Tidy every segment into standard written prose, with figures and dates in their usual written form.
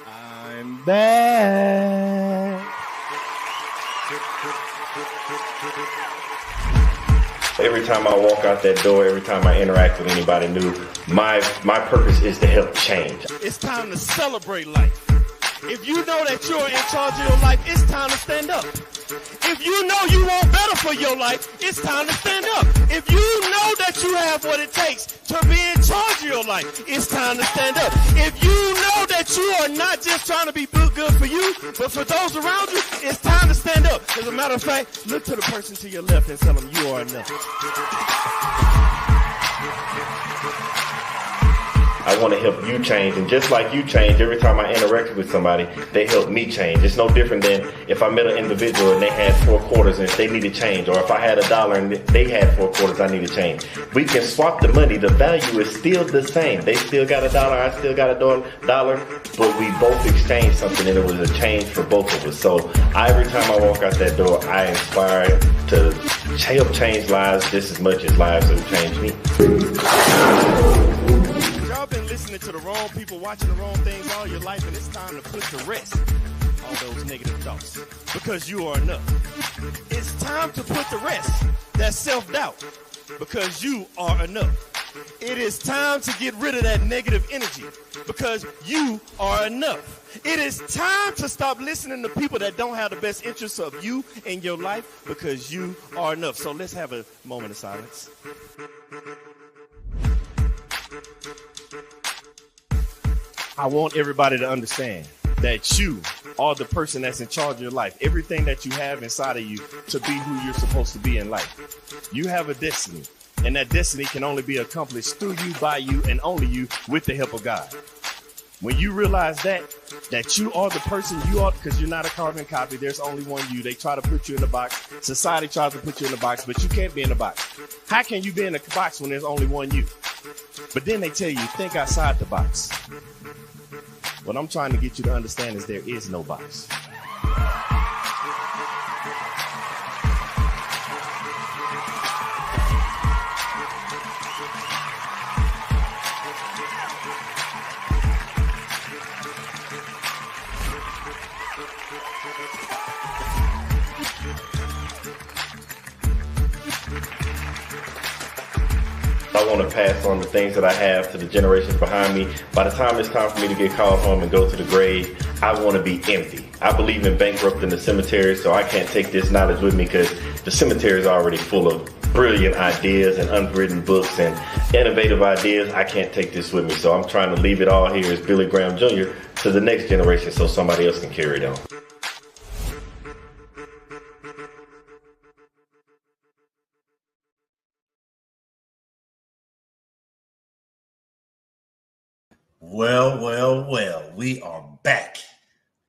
I'm back. Every time I walk out that door, every time I interact with anybody new, my purpose is to help change. It's time to celebrate life. If you know that you're in charge of your life, it's time to stand up. If you know you want better for your life, it's time to stand up. If you know that you have what it takes to be in charge of your life, it's time to stand up. If you know that you are not just trying to be good for you, but for those around you, it's time to stand up. As a matter of fact, look to the person to your left and tell them you are enough. I want to help you change, and just like you change, every time I interact with somebody, they help me change. It's no different than if I met an individual and they had 4 quarters and they needed change, or if I had $1 and they had 4 quarters, I need to change. We can swap the money. The value is still the same. They still got $1, I still got $1, but we both exchange something, and it was a change for both of us. So every time I walk out that door, I inspire to help change lives just as much as lives have changed me. Y'all been listening to the wrong people, watching the wrong things all your life, and it's time to put to rest all those negative thoughts, because you are enough. It's time to put to rest that self-doubt, because you are enough. It is time to get rid of that negative energy, because you are enough. It is time to stop listening to people that don't have the best interests of you in your life, because you are enough. So let's have a moment of silence. I want everybody to understand that you are the person that's in charge of your life. Everything that you have inside of you to be who you're supposed to be in life. You have a destiny, and that destiny can only be accomplished through you, by you, and only you, with the help of God. When you realize that you are the person you are, because you're not a carbon copy, there's only one you. They try to put you in a box. Society tries to put you in a box, but you can't be in a box. How can you be in a box when there's only one you? But then they tell you, think outside the box. What I'm trying to get you to understand is there is no box. I want to pass on the things that I have to the generations behind me. By the time it's time for me to get called home and go to the grave, I want to be empty. I believe in bankrupting the cemetery, so I can't take this knowledge with me, because the cemetery is already full of brilliant ideas and unwritten books and innovative ideas. I can't take this with me, so I'm trying to leave it all here as Billy Graham Jr. to the next generation so somebody else can carry it on. Well, we are back.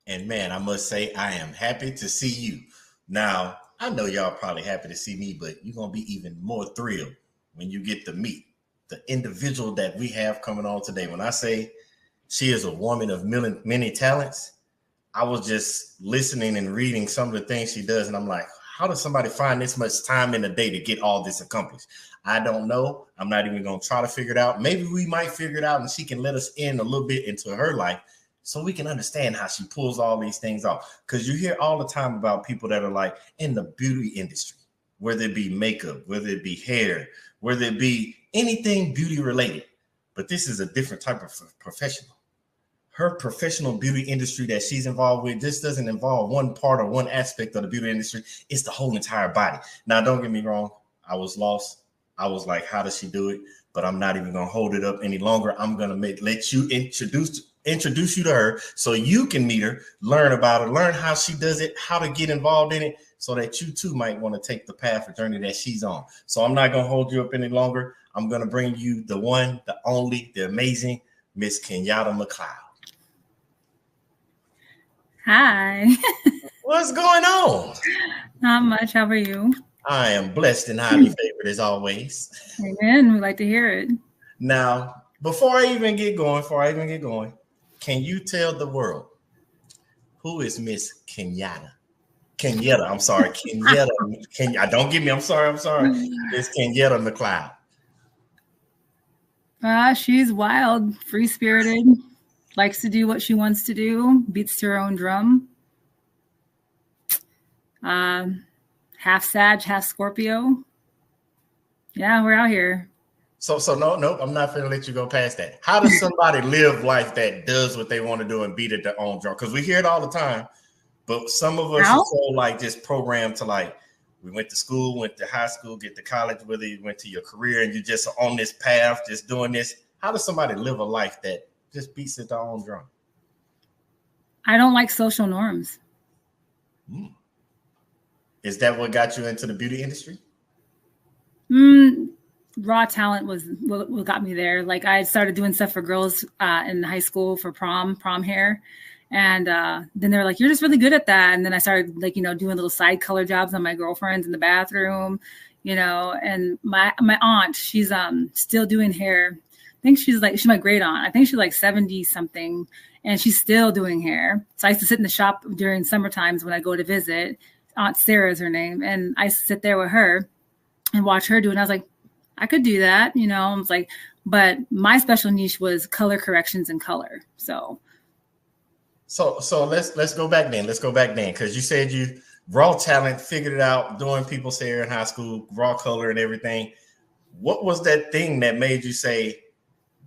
And man, I must say, I am happy to see you. Now, I know y'all probably happy to see me, but you're going to be even more thrilled when you get to meet the individual that we have coming on today. When I say she is a woman of many talents, I was just listening and reading some of the things she does, and I'm like, how does somebody find this much time in a day to get all this accomplished? I don't know. I'm not even going to try to figure it out. Maybe we might figure it out and she can let us in a little bit into her life so we can understand how she pulls all these things off. Because you hear all the time about people that are like in the beauty industry, whether it be makeup, whether it be hair, whether it be anything beauty related. But this is a different type of professional. Her professional beauty industry that she's involved with, this doesn't involve one part or one aspect of the beauty industry. It's the whole entire body. Now, don't get me wrong. I was lost. I was like, how does she do it? But I'm not even going to hold it up any longer. I'm going to let you introduce you to her so you can meet her, learn about her, learn how she does it, how to get involved in it, so that you too might want to take the path or journey that she's on. So I'm not going to hold you up any longer. I'm going to bring you the one, the only, the amazing Miss Kenyatta McLeod. Hi. What's going on? Not much. How are you? I am blessed and highly favored as always. Amen. We like to hear it. Now, before I even get going, can you tell the world who is Miss Kenyatta? I'm sorry. Kenyatta. Don't get me. I'm sorry. Miss Kenyatta McLeod. She's wild, free spirited, likes to do what she wants to do, beats to her own drum. Half Sag, half Scorpio. Yeah, we're out here. So no, I'm not gonna let you go past that. How does somebody live life that does what they want to do and beat at their own drum? Because we hear it all the time, but some of us are so like just programmed to like, we went to school, went to high school, get to college, whether you went to your career and you just on this path, just doing this. How does somebody live a life that just beats at their own drum? I don't like social norms. Is that what got you into the beauty industry? Raw talent was what got me there. Like I started doing stuff for girls in high school for prom hair. And then they were like, you're just really good at that. And then I started like, doing little side color jobs on my girlfriends in the bathroom, and my aunt, she's still doing hair. I think she's my great aunt. I think she's like 70 something and she's still doing hair. So I used to sit in the shop during summer times when I go to visit. Aunt Sarah is her name. And I used to sit there with her and watch her do it. And I was like, I could do that. I was like, but my special niche was color corrections and color. So let's go back then. Because you said you raw talent, figured it out, doing people's hair in high school, raw color and everything. What was that thing that made you say,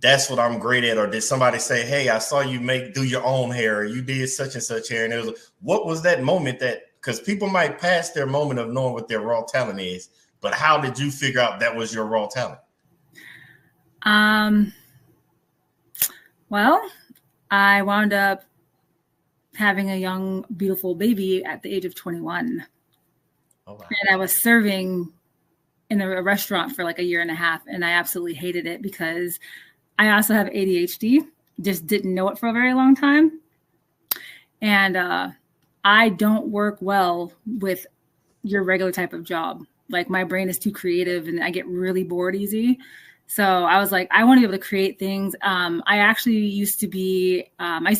that's what I'm great at? Or did somebody say, hey, I saw you do your own hair, or you did such and such hair? And what was that moment because people might pass their moment of knowing what their raw talent is, but how did you figure out that was your raw talent? Well, I wound up having a young, beautiful baby at the age of 21. Oh, wow. And I was serving in a restaurant for like a year and a half, and I absolutely hated it because I also have ADHD, just didn't know it for a very long time. And I don't work well with your regular type of job. Like my brain is too creative and I get really bored easy. So I was like, I want to be able to create things. I actually used to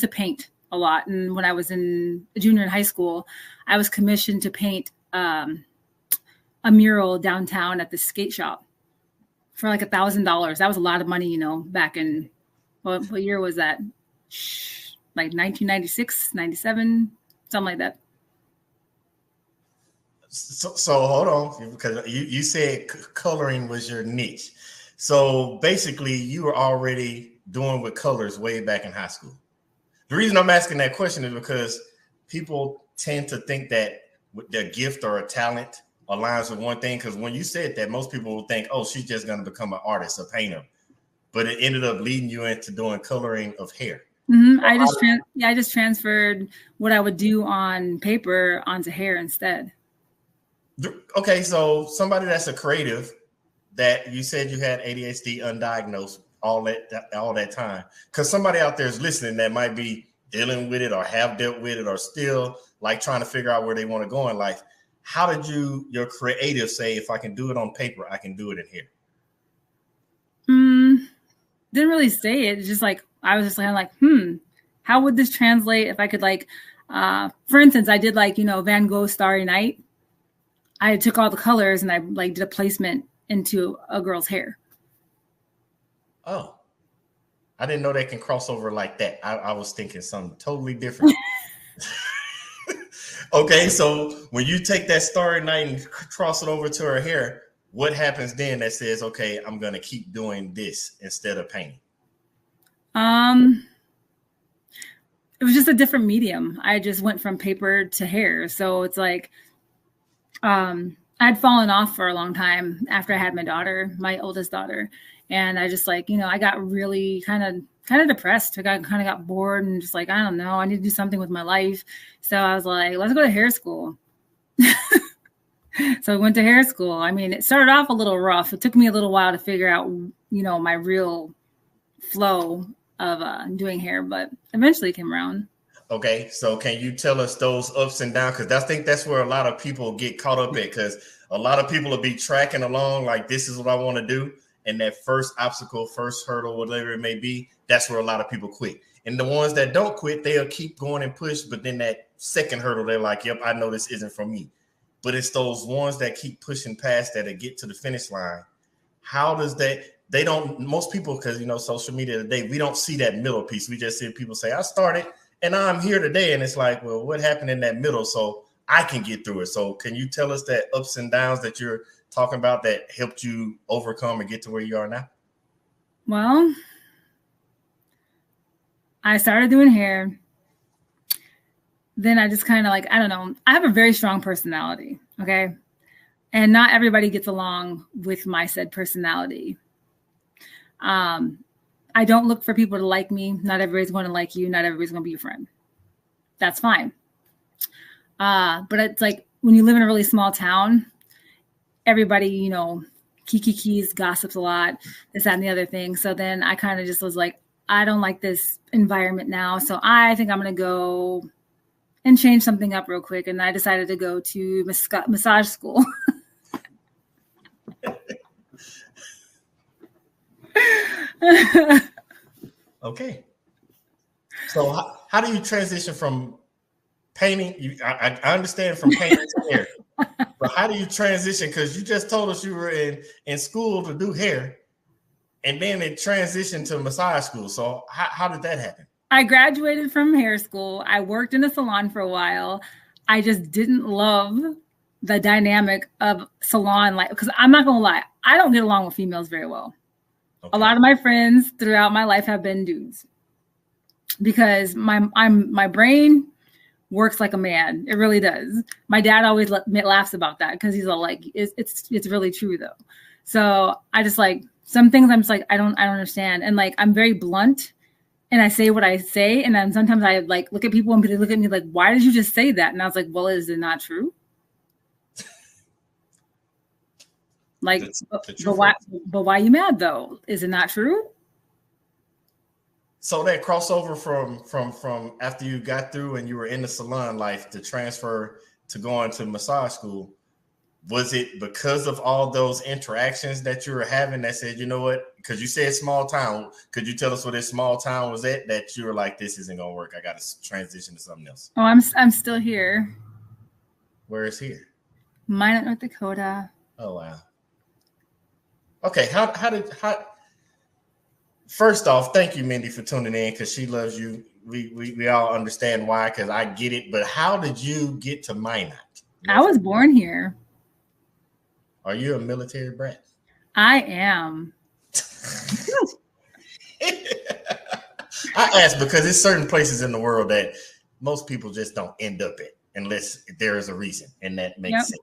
paint a lot. And when I was in junior in high school, I was commissioned to paint a mural downtown at the skate shop for like $1,000. That was a lot of money, back in, what year was that? Like 1996, 97, something like that. So hold on, because you said coloring was your niche. So basically you were already doing with colors way back in high school. The reason I'm asking that question is because people tend to think that their gift or a talent aligns with one thing. Because when you said that, most people will think, oh, she's just going to become an artist, a painter. But it ended up leading you into doing coloring of hair. Mm-hmm. I just transferred what I would do on paper onto hair instead. Okay, so somebody that's a creative, that you said you had ADHD undiagnosed all that time, because somebody out there is listening that might be dealing with it or have dealt with it or still like trying to figure out where they want to go in life. How did your creative say, if I can do it on paper, I can do it in here? Didn't really say it. It's just like, I was just kind of like, how would this translate if I could for instance, I did Van Gogh Starry Night. I took all the colors and I did a placement into a girl's hair. Oh, I didn't know they can cross over like that. I was thinking something totally different. Okay, so when you take that Starry Night and cross it over to her hair, what happens then that says, okay, I'm going to keep doing this instead of painting? It was just a different medium. I just went from paper to hair. So it's like, I'd fallen off for a long time after I had my daughter, my oldest daughter. And I just I got really kind of depressed. I kind of got bored and just I don't know, I need to do something with my life. So I was like, let's go to hair school. So I went to hair school. I mean, it started off a little rough. It took me a little while to figure out, my real flow of doing hair, but eventually it came around. Okay, so can you tell us those ups and downs? Because I think that's where a lot of people get caught up at, because a lot of people will be tracking along like, this is what I want to do. And that first obstacle, first hurdle, whatever it may be, that's where a lot of people quit. And the ones that don't quit, they'll keep going and push. But then that second hurdle, they're like, yep, I know this isn't for me. But it's those ones that keep pushing past that and get to the finish line. How does that, they don't, most people, because, you know, social media today, we don't see that middle piece. We just see people say, I started and I'm here today. And it's like, well, what happened in that middle so I can get through it? So can you tell us that ups and downs that you're talking about that helped you overcome and get to where you are now? Well, I started doing hair. Then I just kind of like, I don't know. I have a very strong personality. Okay. And not everybody gets along with my said personality. I don't look for people to like me. Not everybody's going to like you. Not everybody's going to be your friend. That's fine. But it's like when you live in a really small town, everybody, you know, keys, gossips a lot, this, that, and the other thing. So then I kind of just was like, I don't like this environment now. So I think I'm going to go and change something up real quick. And I decided to go to massage school. Okay. So how do you transition from painting? I understand from painting to hair, but how do you transition? Because you just told us you were in school to do hair, and then it transitioned to massage school. So how did that happen? I graduated from hair school. I worked in a salon for a while. I just didn't love the dynamic of salon life, because I'm not going to lie, I don't get along with females very well. Okay. A lot of my friends throughout my life have been dudes, because my brain works like a man. It really does. My dad always laughs about that, because he's all like, it's really true though. So I just like, some things I'm just like, I don't understand. And like, I'm very blunt and I say what I say. And then sometimes I like look at people and they look at me like, why did you just say that? And I was like, well, is it not true? Like, but why are you mad though? Is it not true? So that crossover from after you got through and you were in the salon life to transfer to going to massage school, was it because of all those interactions that you were having that said, you know what? Because you said small town. Could you tell us what this small town was at that you were like, this isn't gonna work? I got to transition to something else. Oh, I'm still here. Where is here? Minot, North Dakota. Oh wow. Okay, how first off, thank you, Mindy, for tuning in, because she loves you. We all understand why, because I get it. But how did you get to Minot? I was born here. Are you a military brat? I am. I ask because there's certain places in the world that most people just don't end up at unless there is a reason, and that makes sense.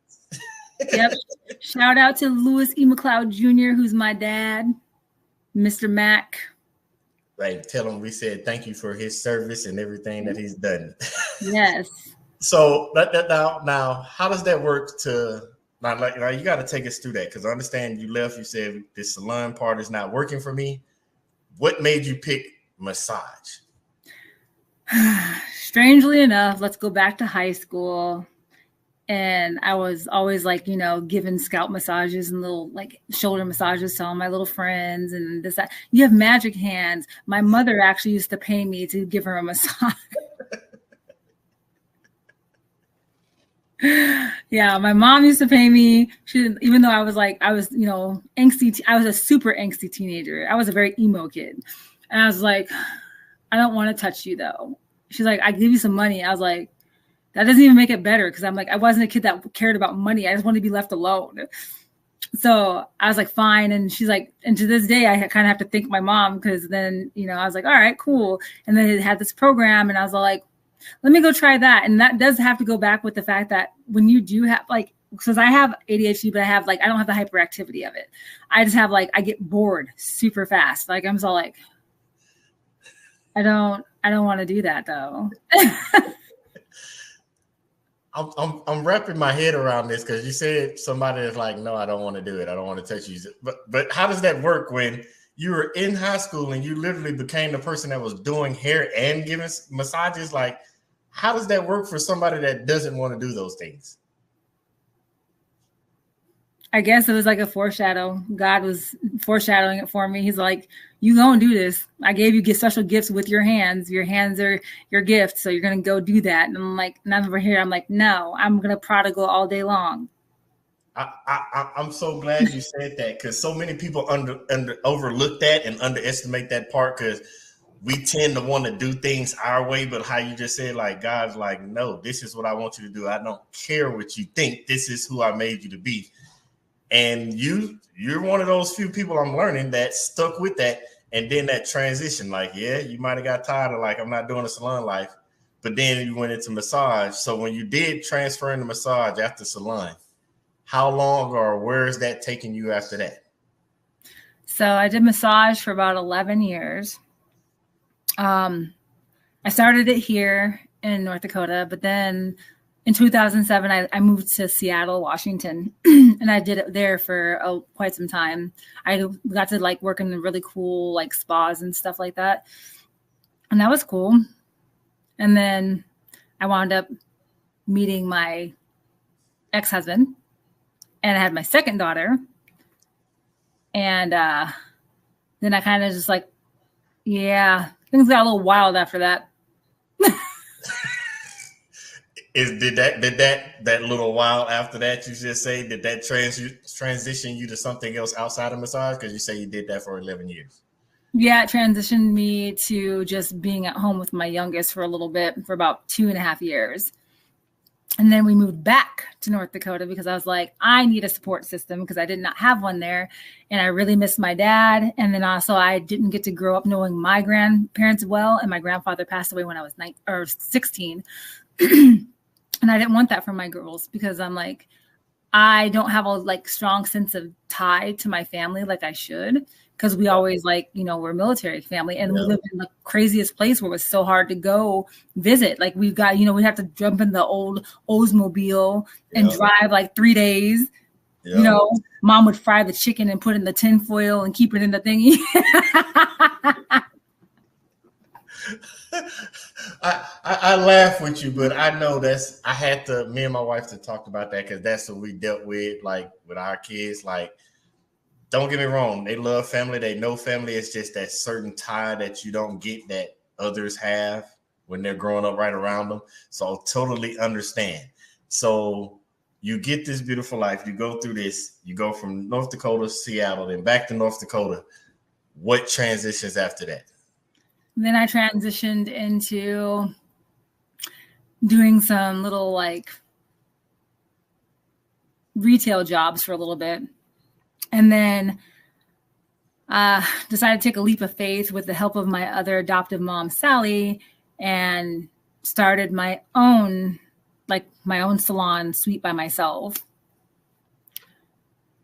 Yep. Shout out to Lewis E. McLeod Jr., who's my dad, Mr. Mac. Right. Tell him we said thank you for his service and everything that he's done. Yes. So now, how does that work now you got to take us through that, because I understand you left. You said this salon part is not working for me. What made you pick massage? Strangely enough, let's go back to high school. And I was always like, you know, giving scalp massages and little like shoulder massages to all my little friends and this, that. You have magic hands. My mother actually used to pay me to give her a massage. Yeah, my mom used to pay me. She didn't, even though I was, you know, angsty. I was a super angsty teenager. I was a very emo kid. And I was like, I don't want to touch you though. She's like, I give you some money. I was like, that doesn't even make it better, because I'm like, I wasn't a kid that cared about money. I just wanted to be left alone. So I was like, fine. And she's like, and to this day, I kind of have to thank my mom, because then, you know, I was like, all right, cool. And then it had this program and I was like, let me go try that. And that does have to go back with the fact that when you do have like, because I have ADHD, but I don't have the hyperactivity of it. I just have like, I get bored super fast. Like I'm just all like, I don't want to do that though. I'm wrapping my head around this, because you said somebody is like, no, I don't want to do it. I don't want to touch you. But how does that work when you were in high school and you literally became the person that was doing hair and giving massages? Like, how does that work for somebody that doesn't want to do those things? I guess it was like a foreshadow. God was foreshadowing it for me. He's like, you gonna do this. I gave you special gifts with your hands. Your hands are your gift. So you're going to go do that. And I'm like, and I'm over here. I'm like, no, I'm going to prodigal all day long. I'm so glad you said that, because so many people overlook that and underestimate that part, because we tend to want to do things our way. But how you just said, like, God's like, no, this is what I want you to do. I don't care what you think. This is who I made you to be. And you're one of those few people I'm learning that stuck with that. And then that transition, like, yeah, you might have got tired of, like, I'm not doing a salon life, but then you went into massage. So when you did transfer into massage after salon, how long or where is that taking you after that? So I did massage for about 11 years. I started it here in North Dakota, but then in 2007, I moved to Seattle, Washington, and I did it there for quite some time. I got to like work in the really cool like spas and stuff like that. And that was cool. And then I wound up meeting my ex-husband, and I had my second daughter. And then I kind of just like, yeah, things got a little wild after that. Did that little while after that, you just say, did that transition you to something else outside of massage? Because you say you did that for 11 years. Yeah, it transitioned me to just being at home with my youngest for a little bit, for about 2.5 years. And then we moved back to North Dakota because I was like, I need a support system, because I did not have one there. And I really missed my dad. And then also I didn't get to grow up knowing my grandparents well. And my grandfather passed away when I was 16. And I didn't want that for my girls, because I'm like, I don't have a like strong sense of tie to my family like I should, because we always like, we're a military family, and we lived in the craziest place where it was so hard to go visit. Like we got, we'd have to jump in the old Oldsmobile and drive like 3 days. Mom would fry the chicken and put it in the tin foil and keep it in the thingy. I laugh with you, but I know me and my wife to talk about that, because that's what we dealt with, like with our kids. Like, don't get me wrong, they love family, they know family. It's just that certain tie that you don't get that others have when they're growing up right around them. So totally understand. So you get this beautiful life, you go through this, you go from North Dakota, Seattle, then back to North Dakota. What transitions after that? Then I transitioned into doing some little like retail jobs for a little bit. And then decided to take a leap of faith with the help of my other adoptive mom, Sally, and started my own salon suite by myself.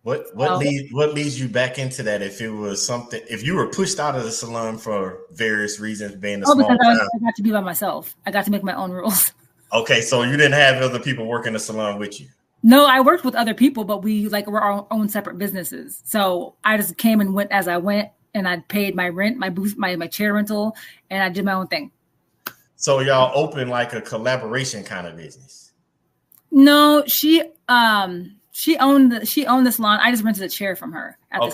What leads you back into that? If it was something, if you were pushed out of the salon for various reasons, being a small town, I got to be by myself. I got to make my own rules. Okay, so you didn't have other people working the salon with you? No, I worked with other people, but we were our own separate businesses. So I just came and went as I went, and I paid my rent, my booth, my chair rental, and I did my own thing. So y'all opened like a collaboration kind of business? No, she owned the salon. I just rented a chair from her at the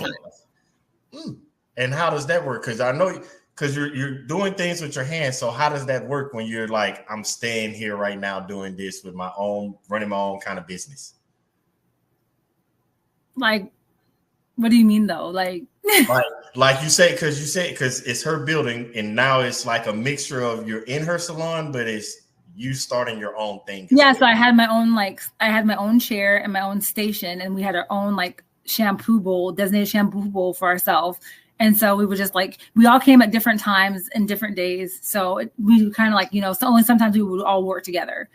time. And how does that work? Because I know, because you're doing things with your hands. So how does that work when you're like, I'm staying here right now doing this with my own, running my own kind of business? Like, what do you mean though? Like you say, because it's her building, and now it's like a mixture of you're in her salon, but it's you starting your own thing. Yeah, so I had my own chair and my own station, and we had our own like designated shampoo bowl for ourselves. And so we were just like, we all came at different times and different days. So we kind of like, so only sometimes we would all work together.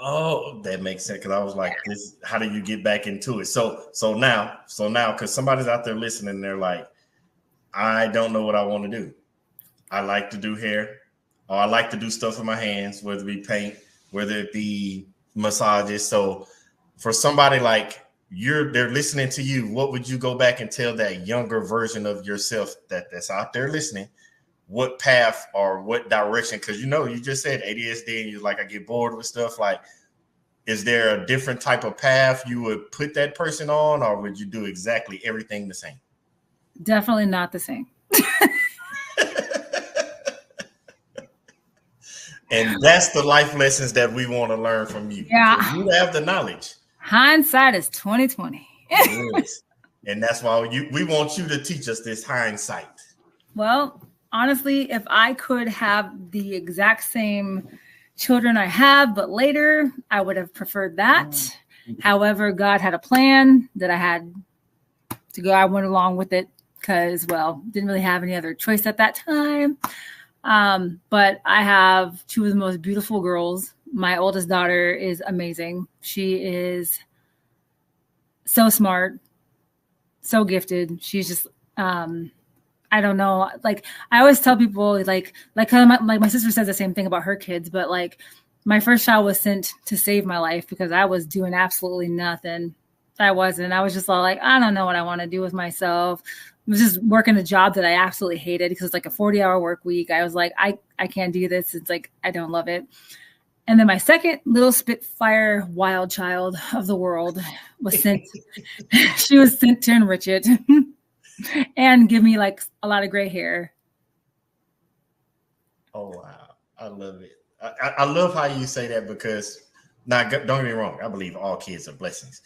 Oh, that makes sense. Cause I was like, how do you get back into it? So now, cause somebody's out there listening, they're like, I don't know what I want to do. I like to do hair, or I like to do stuff with my hands, whether it be paint, whether it be massages. So for somebody like they're listening to you, what would you go back and tell that younger version of yourself that's out there listening? What path or what direction? Because you just said ADHD, and you're like, I get bored with stuff. Like, is there a different type of path you would put that person on, or would you do exactly everything the same? Definitely not the same. And that's the life lessons that we want to learn from you. Yeah. You have the knowledge. Hindsight is 2020. Yes. And that's why we want you to teach us this hindsight. Well, honestly, if I could have the exact same children I have, but later, I would have preferred that. However, God had a plan that I had to go. I went along with it because, well, didn't really have any other choice at that time. But I have two of the most beautiful girls. My oldest daughter is amazing. She is so smart, so gifted. She's just, I don't know. Like, I always tell people, like my sister says the same thing about her kids, but like my first child was sent to save my life because I was doing absolutely nothing. I was just all like, I don't know what I want to do with myself. I was just working a job that I absolutely hated because it's like a 40-hour work week. I was like, I can't do this. It's like, I don't love it. And then my second little Spitfire wild child of the world was sent. She was sent to enrich it and give me like a lot of gray hair. Oh, wow. I love it. I love how you say that because, now, don't get me wrong, I believe all kids are blessings.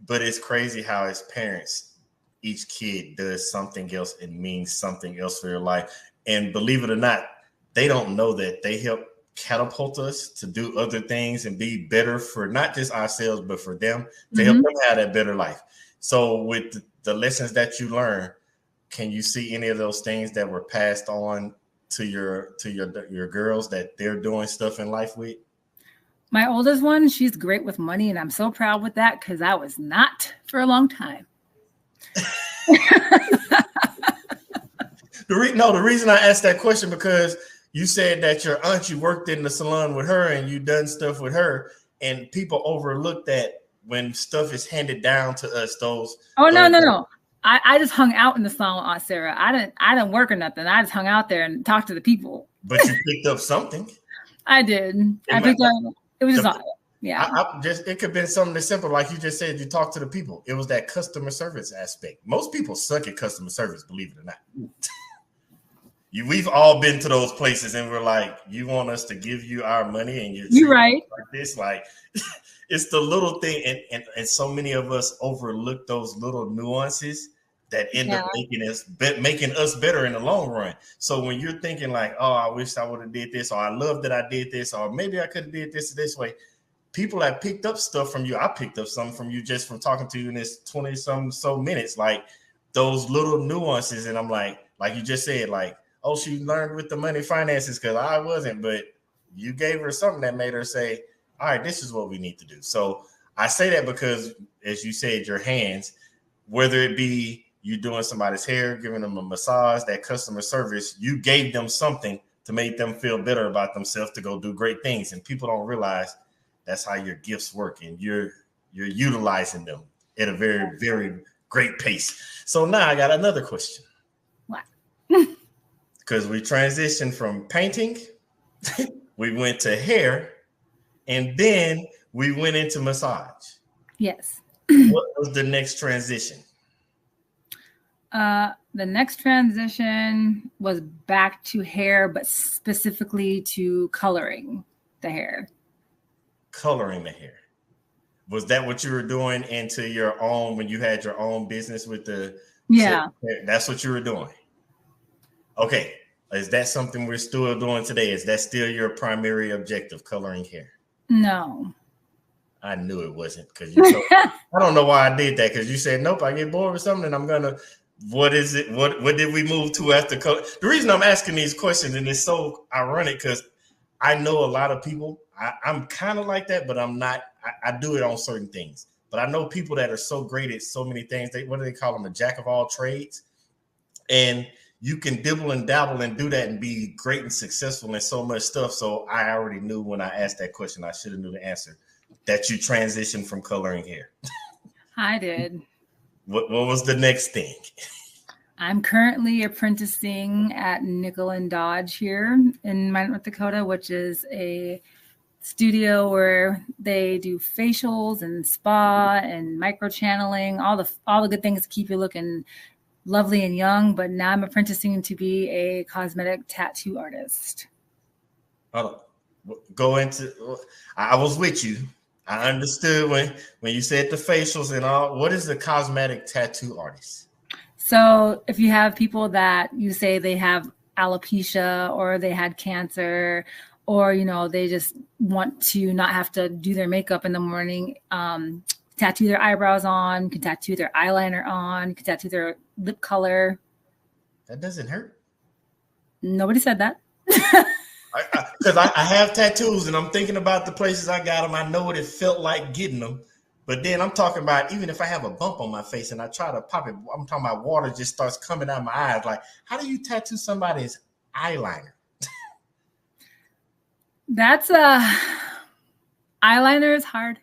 But it's crazy how as parents, each kid does something else and means something else for your life. And believe it or not, they don't know that they help catapult us to do other things and be better for not just ourselves, but for them, to help them have that better life. So with the lessons that you learn, can you see any of those things that were passed on to your girls that they're doing stuff in life with? My oldest one, she's great with money, and I'm so proud with that because I was not for a long time. The reason I asked that question because you said that your aunt, you worked in the salon with her and you done stuff with her, and people overlook that when stuff is handed down to us. No. I just hung out in the salon with Aunt Sarah. I didn't work or nothing. I just hung out there and talked to the people. But you picked up something. I did. It was just yeah. It could have been something as simple, like you just said, you talk to the people. It was that customer service aspect. Most people suck at customer service, believe it or not. We've all been to those places and we're like, you want us to give you our money and you're right. Like this, like it's the little thing. And so many of us overlook those little nuances that end up making us better in the long run. So when you're thinking like, oh, I wish I would have did this, or I love that I did this, or maybe I could have did this way. People have picked up stuff from you. I picked up something from you just from talking to you in this 20-some so minutes, like those little nuances. And I'm like you just said, like, oh, she learned with the money finances because I wasn't, but you gave her something that made her say, all right, this is what we need to do. So I say that because, as you said, your hands, whether it be you doing somebody's hair, giving them a massage, that customer service, you gave them something to make them feel better about themselves to go do great things. And people don't realize that's how your gifts work, and you're utilizing them at a very, very great pace. So now I got another question. What? Because we transitioned from painting, we went to hair, and then we went into massage. Yes. What was the next transition? The next transition was back to hair, but specifically to coloring the hair. Coloring the hair. Was that what you were doing into your own, when you had your own business with the... Yeah. That's what you were doing. Okay. Is that something we're still doing today? Is that still your primary objective, coloring hair? No. I knew it wasn't, because I don't know why I did that, because you said, nope, I get bored with something and I'm going to... What is it? What did we move to after color? The reason I'm asking these questions, and it's so ironic, because I know a lot of people, I'm kind of like that, but I'm not. I do it on certain things. But I know people that are so great at so many things. What do they call them? A jack of all trades. And you can dibble and dabble and do that and be great and successful in so much stuff. So I already knew when I asked that question, I should have knew the answer, that you transitioned from coloring hair. I did. What was the next thing? I'm currently apprenticing at Nickel and Dodge here in Minot, North Dakota, which is a studio where they do facials and spa and microchanneling, all the good things to keep you looking lovely and young. But now I'm apprenticing to be a cosmetic tattoo artist. Hold on. Go into. I was with you. I understood when you said the facials and all. What is the cosmetic tattoo artist? So if you have people that you say they have alopecia or they had cancer, or, you know, they just want to not have to do their makeup in the morning, tattoo their eyebrows on, can tattoo their eyeliner on, can tattoo their lip color. That doesn't hurt. Nobody said that. Because I have tattoos and I'm thinking about the places I got them. I know what it felt like getting them. But then I'm talking about even if I have a bump on my face and I try to pop it, I'm talking about water just starts coming out my eyes. Like, how do you tattoo somebody's eyeliner? That's eyeliner is hard.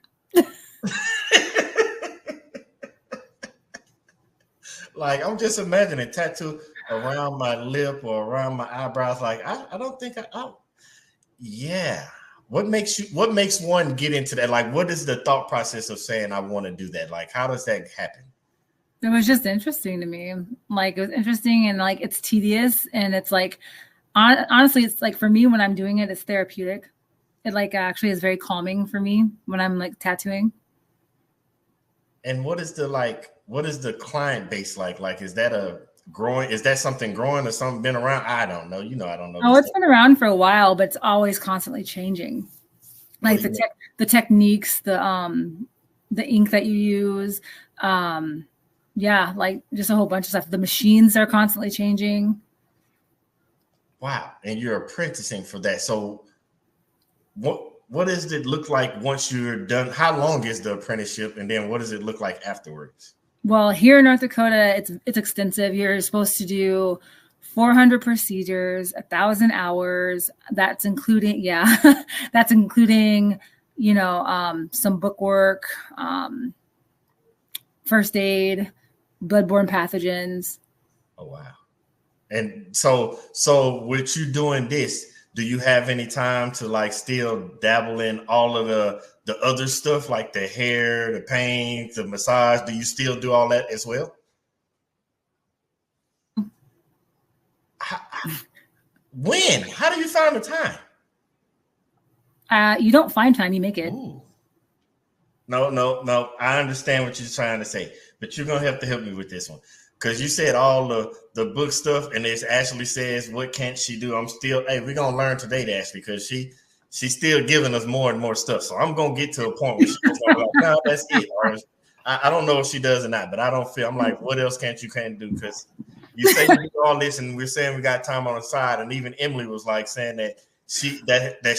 Like, I'm just imagining a tattoo around my lip or around my eyebrows. Like, I don't think yeah. What makes one get into that? Like, what is the thought process of saying I want to do that? Like, how does that happen? It was just interesting to me. Like, it was interesting, and like, it's tedious, and it's like, honestly, it's like, for me, when I'm doing it, it's therapeutic. It like actually is very calming for me when I'm like tattooing. And what is the client base like? Like, is that something growing or something been around? I don't know. I don't know. Oh, it's been around for a while, but it's always constantly changing. Like the techniques, the ink that you use. Yeah, like just a whole bunch of stuff. The machines are constantly changing. Wow. And you're apprenticing for that. So what does it look like once you're done? How long is the apprenticeship? And then what does it look like afterwards? Well, here in North Dakota, it's extensive. You're supposed to do 400 procedures, 1,000 hours. That's including, some book work, first aid, bloodborne pathogens. Oh, wow. And so with you doing this, do you have any time to like still dabble in all of the other stuff like the hair, the paint, the massage? Do you still do all that as well? When? How do you find the time? You don't find time, you make it. Ooh. No. I understand what you're trying to say, but you're going to have to help me with this one. Because you said all the book stuff, and it Ashley says, what can't she do? We're going to learn today, Ashley, because she's still giving us more and more stuff. So I'm going to get to a point where she's like, no, that's it. Or I don't know if she does or not, but I'm like, what else can't do? Because you say you do all this, and we're saying we got time on the side. And even Emily was like saying that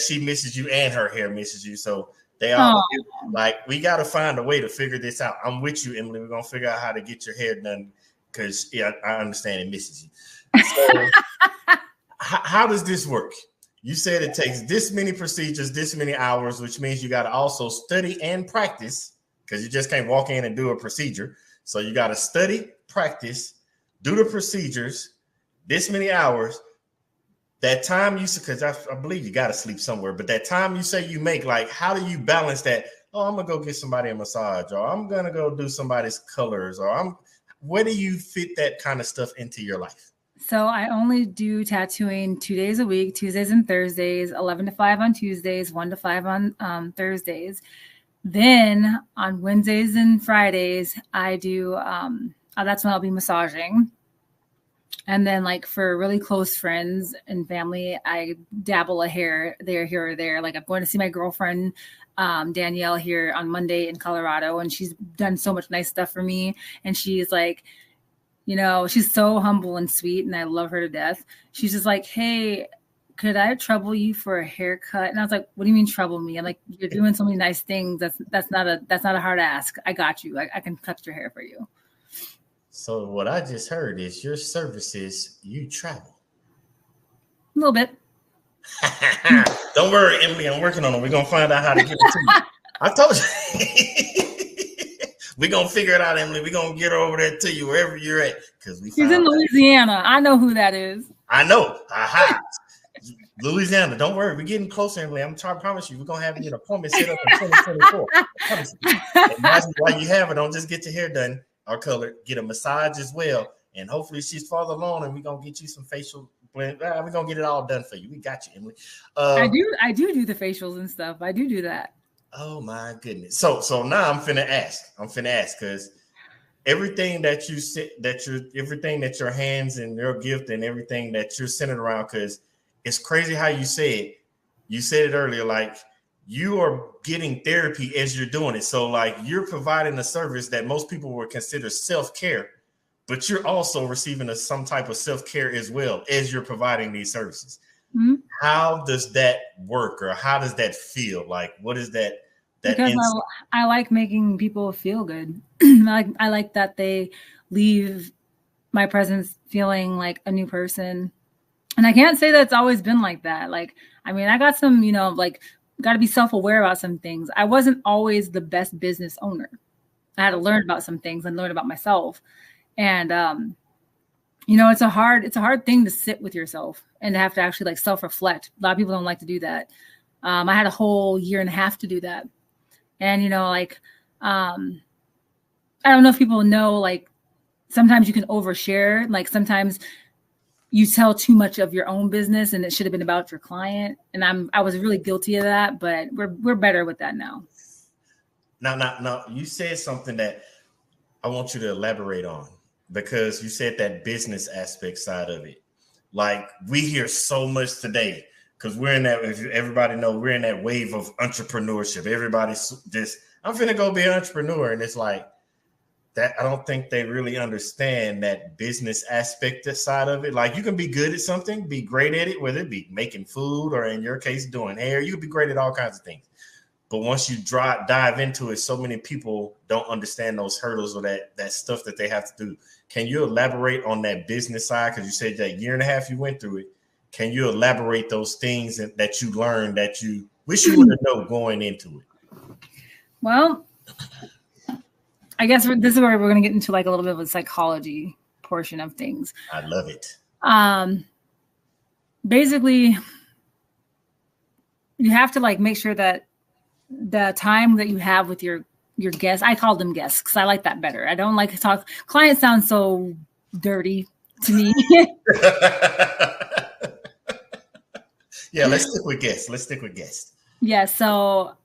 she misses you and her hair misses you. So they all like, we got to find a way to figure this out. I'm with you, Emily. We're going to figure out how to get your hair done. Because I understand it misses you. So how does this work? You said it takes this many procedures, this many hours, which means you got to also study and practice, because you just can't walk in and do a procedure. So you got to study, practice, do the procedures, this many hours. That time because I believe you got to sleep somewhere, but that time you say you make, like, how do you balance that? Oh, I'm going to go get somebody a massage, or I'm going to go do somebody's colors, or where do you fit that kind of stuff into your life? So I only do tattooing 2 days a week, Tuesdays and Thursdays, 11 to 5 on Tuesdays, 1 to 5 on Thursdays. Then on Wednesdays and Fridays, I do, that's when I'll be massaging. And then like for really close friends and family, I dabble a hair there, here or there. Like I'm going to see my girlfriend, Danielle, here on Monday in Colorado, and she's done so much nice stuff for me. And she's like, she's so humble and sweet, and I love her to death. She's just like, hey, could I trouble you for a haircut? And I was like, what do you mean trouble me? I'm like, you're doing so many nice things. That's not a hard ask. I got you. I can cut your hair for you. So what I just heard is your services, you travel. A little bit. Don't worry, Emily. I'm working on it. We're going to find out how to get it to you. I told you. We're going to figure it out, Emily. We're going to get her over there to you wherever you're at. She's in Louisiana. I know who that is. I know. Aha. Louisiana. Don't worry. We're getting closer, Emily. I'm trying to promise you. We're going to have an appointment set up in 2024. And while you have it, don't just get your hair done or colored. Get a massage as well. And hopefully she's farther along, and we're going to get you some facial blend. We're going to get it all done for you. We got you, Emily. I do the facials and stuff. I do that. Oh my goodness. So now I'm finna ask because everything that you said, everything that your hands and your gift and everything that you're centered around, because it's crazy how you said it earlier, like you are getting therapy as you're doing it. So like you're providing a service that most people would consider self-care, but you're also receiving some type of self-care as well as you're providing these services. Mm-hmm. How does that work, or how does that feel? Like, what is that? Because I like making people feel good. I like that they leave my presence feeling like a new person. And I can't say that it's always been like that. Like, I mean, I got some, like, got to be self-aware about some things. I wasn't always the best business owner. I had to learn about some things and learn about myself. And, it's a hard thing to sit with yourself and to have to actually like self-reflect. A lot of people don't like to do that. I had a whole year and a half to do that. And, I don't know if people know, like, sometimes you can overshare. Like, sometimes you tell too much of your own business and it should have been about your client. And I was really guilty of that, but we're better with that now. Now, you said something that I want you to elaborate on, because you said that business aspect side of it. Like, we hear so much today, because we're in that, if everybody know, we're in that wave of entrepreneurship. Everybody's just, I'm finna go be an entrepreneur. And it's like that. I don't think they really understand that business aspect side of it. Like, you can be good at something, be great at it, whether it be making food or in your case, doing hair. You can be great at all kinds of things. But once you dive into it, so many people don't understand those hurdles or that stuff that they have to do. Can you elaborate on that business side? Because you said that year and a half you went through it. Can you elaborate those things that you learned that you wish you would have known going into it? Well, I guess this is where we're going to get into like a little bit of a psychology portion of things. I love it. Basically, you have to like make sure that the time that you have with your guests, I call them guests because I like that better. I don't like to talk. Clients sound so dirty to me. Yeah, let's stick with guests. Yeah, so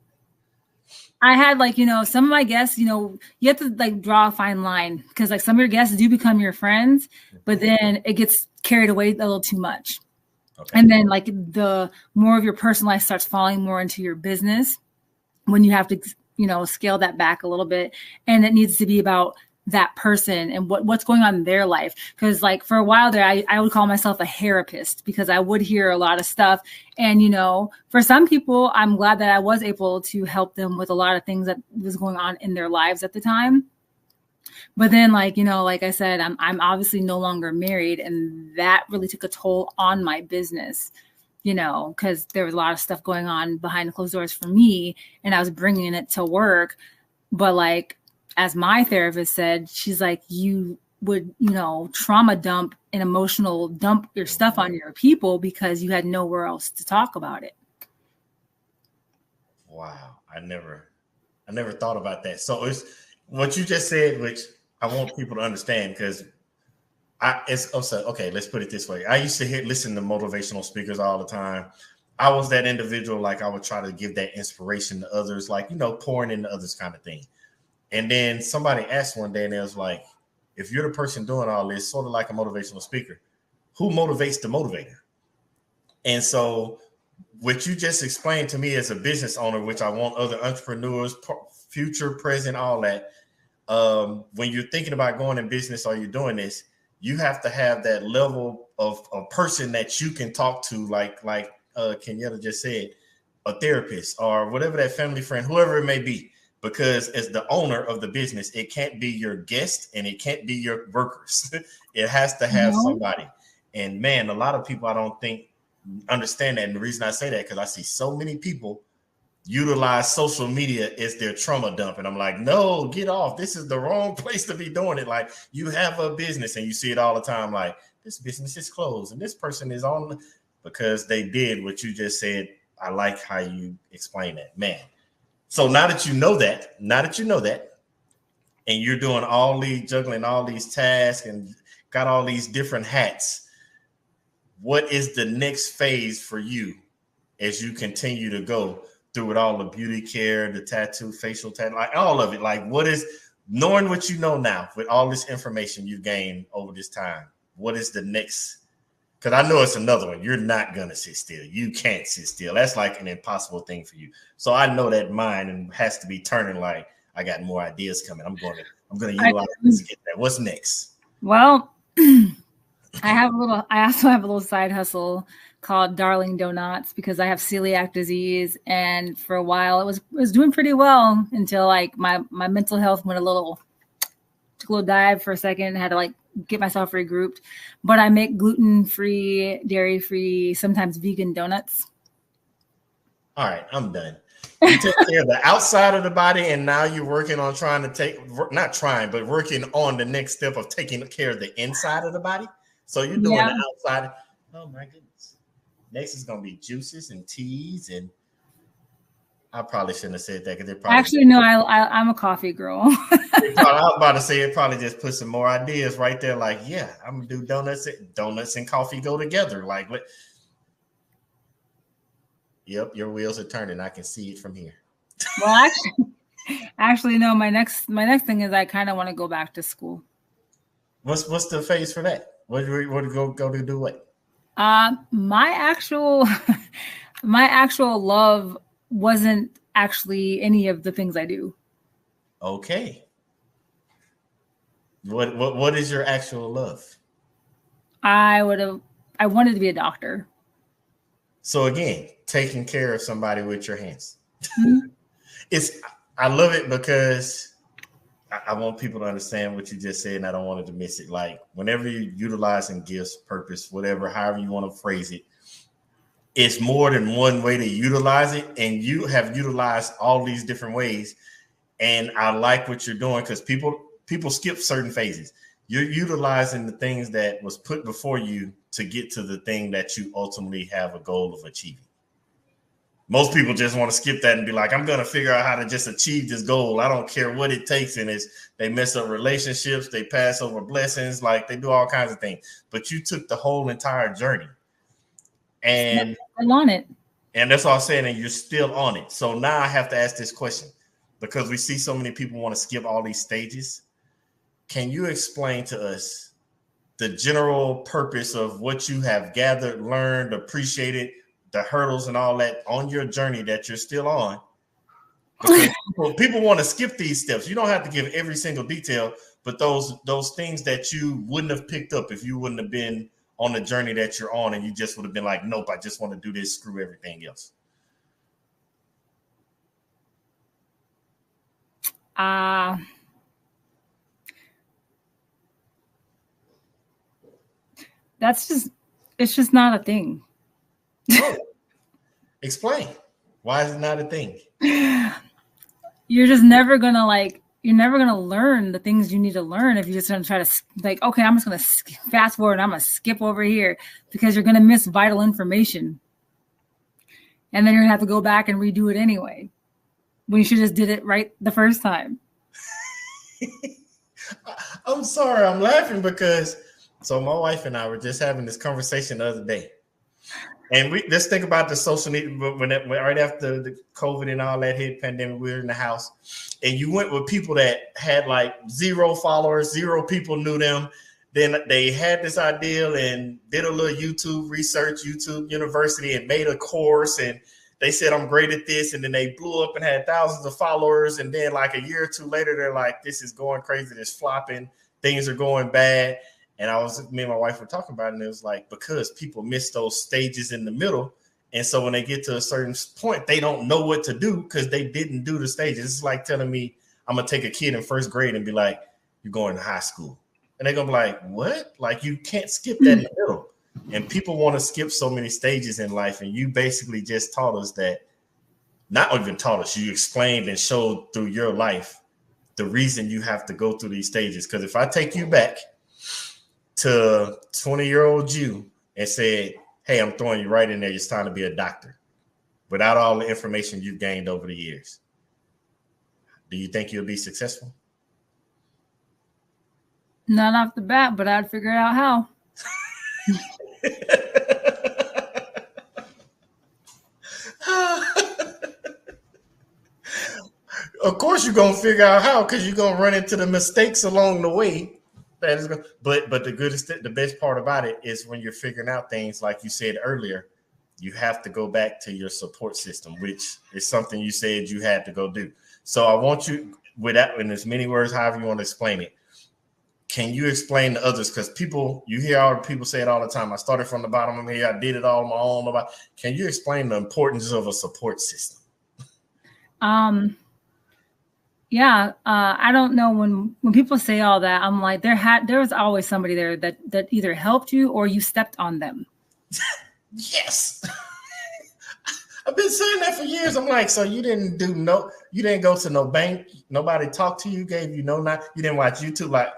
I had like, some of my guests, you have to like draw a fine line because like some of your guests do become your friends, but then it gets carried away a little too much. Okay. And then like the more of your personal life starts falling more into your business when you have to, scale that back a little bit. And it needs to be about that person and what's going on in their life. Because like for a while there, I would call myself a therapist because I would hear a lot of stuff. And, for some people, I'm glad that I was able to help them with a lot of things that was going on in their lives at the time. But then like, like I said, I'm obviously no longer married, and that really took a toll on my business, because there was a lot of stuff going on behind the closed doors for me, and I was bringing it to work. But like, as my therapist said, she's like, you would, trauma dump and emotional dump your stuff on your people because you had nowhere else to talk about it. Wow. I never thought about that. So it's what you just said, which I want people to understand, because okay, let's put it this way. I used to listen to motivational speakers all the time. I was that individual, like I would try to give that inspiration to others, like, pouring into others kind of thing. And then somebody asked one day, and it was like, if you're the person doing all this, sort of like a motivational speaker, who motivates the motivator? And so what you just explained to me as a business owner, which I want other entrepreneurs, future, present, all that, when you're thinking about going in business or you're doing this, you have to have that level of a person that you can talk to, like Kenyatta just said, a therapist or whatever, that family friend, whoever it may be. Because as the owner of the business, it can't be your guest and it can't be your workers. It has to have somebody. And man, a lot of people I don't think understand that. And the reason I say that, because I see so many people utilize social media as their trauma dump. And I'm like, no, get off. This is the wrong place to be doing it. Like, you have a business and you see it all the time. Like, this business is closed and this person is on, because they did what you just said. I like how you explain that, man. So now that you know that, and you're doing juggling all these tasks and got all these different hats, what is the next phase for you as you continue to go through with all the beauty care, the tattoo, facial tattoo, like all of it. Like, what is, knowing what you know now with all this information you've gained over this time, what is the next? Because I know it's another one. You're not going to sit still. You can't sit still. That's like an impossible thing for you. So I know that mind has to be turning like, I got more ideas coming. I'm going to utilize this to get that. What's next? Well, I also have a little side hustle called Darling Donuts because I have celiac disease. And for a while it was doing pretty well until like my mental health took a little dive for a second. I had to like get myself regrouped, but I make gluten-free, dairy-free, sometimes vegan donuts. All right, I'm done. You take care of the outside of the body, and now you're working on working on the next step of taking care of the inside of the body. So you're doing the outside. Oh my goodness. Next is going to be juices and teas, and I probably shouldn't have said that because it probably actually no. I'm a coffee girl. I was about to say it probably just put some more ideas right there. Like, yeah, I'm gonna do donuts. Donuts and coffee go together. Like, yep, your wheels are turning. I can see it from here. Well, actually, no. My next thing is I kind of want to go back to school. What's the phase for that? What do you go to do? What? My actual love wasn't actually any of the things I do. Okay. What is your actual love? I wanted to be a doctor. So again, taking care of somebody with your hands. Mm-hmm. I love it because I want people to understand what you just said, and I don't want to miss it. Like, whenever you're utilizing gifts, purpose, whatever, however you want to phrase it, it's more than one way to utilize it, and you have utilized all these different ways. And I like what you're doing because people skip certain phases. You're utilizing the things that was put before you to get to the thing that you ultimately have a goal of achieving. Most people just want to skip that and be like, I'm going to figure out how to just achieve this goal. I don't care what it takes. And they mess up relationships. They pass over blessings. Like, they do all kinds of things. But you took the whole entire journey. And I'm on it. And that's all I'm saying. And you're still on it. So now I have to ask this question because we see so many people want to skip all these stages. Can you explain to us the general purpose of what you have gathered, learned, appreciated, the hurdles and all that on your journey that you're still on? Because people want to skip these steps. You don't have to give every single detail, but those things that you wouldn't have picked up if you wouldn't have been on the journey that you're on, and you just would have been like, nope, I just want to do this, screw everything else. It's just not a thing. Explain. Why is it not a thing? You're just never gonna learn the things you need to learn if you're just gonna try to like, okay, I'm just gonna fast forward and I'm gonna skip over here because you're gonna miss vital information. And then you're gonna have to go back and redo it anyway. When you should just did it right the first time. I'm sorry, I'm laughing because so my wife and I were just having this conversation the other day. And we just think about the social media when right after the COVID and all that hit, pandemic, we were in the house, and you went with people that had like 0 followers, 0 people knew them. Then they had this idea and did a little YouTube research, YouTube University, and made a course. And they said, I'm great at this. And then they blew up and had thousands of followers. And then like a year or two later, they're like, this is going crazy. This flopping. Things are going bad. And me and my wife were talking about it, and it was like, because people miss those stages in the middle. And so when they get to a certain point, they don't know what to do because they didn't do the stages. It's like telling me I'm going to take a kid in first grade and be like, you're going to high school. And they're going to be like, what? Like, you can't skip that in the middle. And people want to skip so many stages in life. And you basically just taught us that, not even taught us, you explained and showed through your life the reason you have to go through these stages. Because if I take you back to 20-year-old you and said, hey, I'm throwing you right in there, it's time to be a doctor, without all the information you've gained over the years, do you think you'll be successful? Not off the bat, but I'd figure out how. Of course, you're gonna figure out how, because you're gonna run into the mistakes along the way. But the best part about it is when you're figuring out things, like you said earlier, you have to go back to your support system, which is something you said you had to go do. So I want you, with that, in as many words, however you want to explain it, can you explain to others? Because you hear all the people say it all the time. I started from the bottom of here. I did it all on my own. Can you explain the importance of a support system? Yeah, I don't know, when people say all that, I'm like, there was always somebody there that either helped you or you stepped on them. Yes. I've been saying that for years. I'm like, so you didn't go to no bank, nobody talked to you, gave you you didn't watch YouTube, but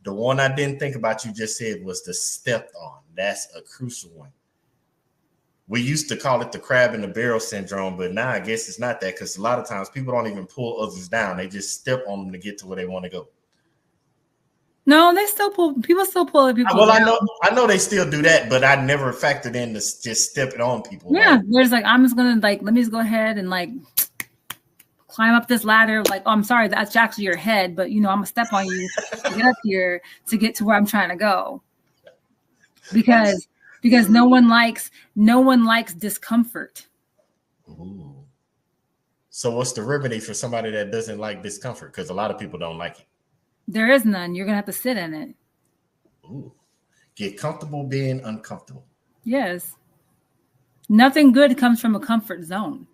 the one I didn't think about, you just said, was the stepped on. That's a crucial one. We used to call it the crab in the barrel syndrome, but now I guess it's not that, because a lot of times people don't even pull others down. They just step on them to get to where they want to go. No, people still pull other people down. I know they still do that, but I never factored in to just stepping on people. Yeah, right? There's I'm just going to let me just go ahead and climb up this ladder. Oh, I'm sorry, that's actually your head, but I'm going to step on you to get up here to get to where I'm trying to go. Because no one likes discomfort. Ooh. So what's the remedy for somebody that doesn't like discomfort? Because a lot of people don't like it. There is none. You're going to have to sit in it. Ooh. Get comfortable being uncomfortable. Yes. Nothing good comes from a comfort zone.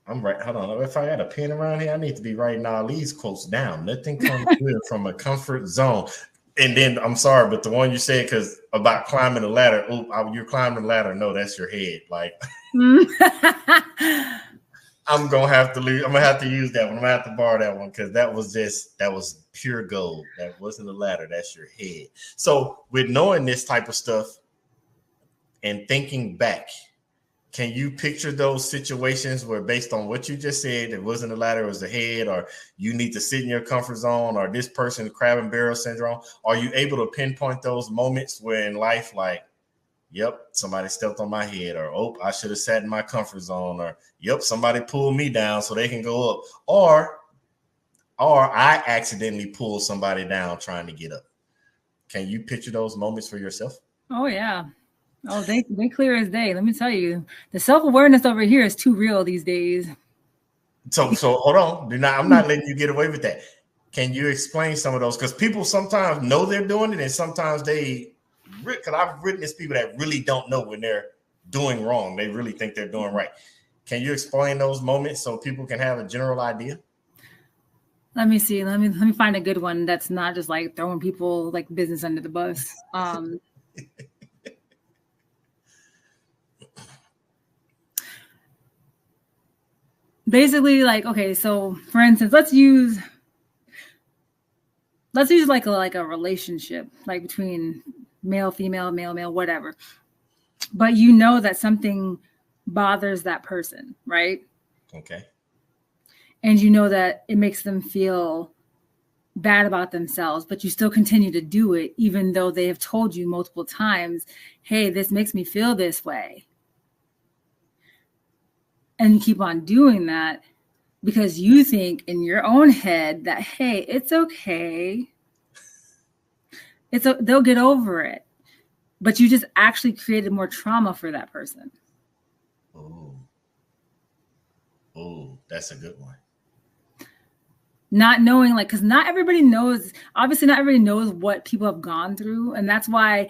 I'm right. Hold on. If I got a pen around here, I need to be writing all these quotes down. Nothing comes good from a comfort zone. And then, I'm sorry, but the one you said, because about climbing the ladder, you're climbing the ladder. No, that's your head. I'm gonna have to use that one. I'm gonna have to borrow that one, because that was pure gold. That wasn't a ladder. That's your head. So with knowing this type of stuff and thinking back, can you picture those situations where, based on what you just said, it wasn't a ladder, it was a head, or you need to sit in your comfort zone, or this person crab and barrel syndrome? Are you able to pinpoint those moments where in life, yep, somebody stepped on my head, or I should have sat in my comfort zone, or yep, somebody pulled me down so they can go up, or I accidentally pulled somebody down trying to get up? Can you picture those moments for yourself? Oh yeah. Oh, they clear as day. Let me tell you, the self-awareness over here is too real these days. So hold on. I'm not letting you get away with that. Can you explain some of those? Because people sometimes know they're doing it, and sometimes because I've witnessed people that really don't know when they're doing wrong. They really think they're doing right. Can you explain those moments so people can have a general idea? Let me see. Let me find a good one that's not just throwing people business under the bus. Basically, okay, so for instance, let's use a relationship, between male, female, male, whatever. But you know that something bothers that person, right? Okay. And you know that it makes them feel bad about themselves, but you still continue to do it, even though they have told you multiple times, hey, this makes me feel this way. And you keep on doing that because you think in your own head that, hey, it's okay. They'll get over it. But you just actually created more trauma for that person. Oh, that's a good one. Not knowing, because not everybody knows, obviously not everybody knows what people have gone through. And that's why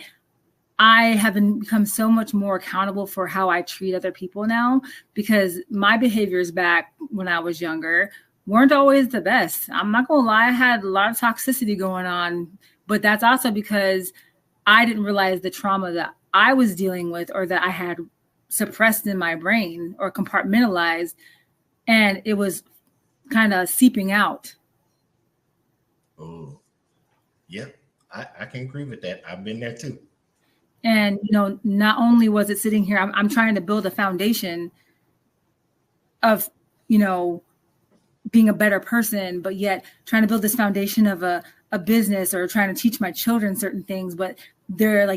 I have become so much more accountable for how I treat other people now, because my behaviors back when I was younger weren't always the best. I'm not going to lie. I had a lot of toxicity going on, but that's also because I didn't realize the trauma that I was dealing with, or that I had suppressed in my brain or compartmentalized, and it was kind of seeping out. Oh, yeah, I can agree with that. I've been there too. And, not only was it sitting here, I'm trying to build a foundation of, being a better person, but yet trying to build this foundation of a business, or trying to teach my children certain things. But they're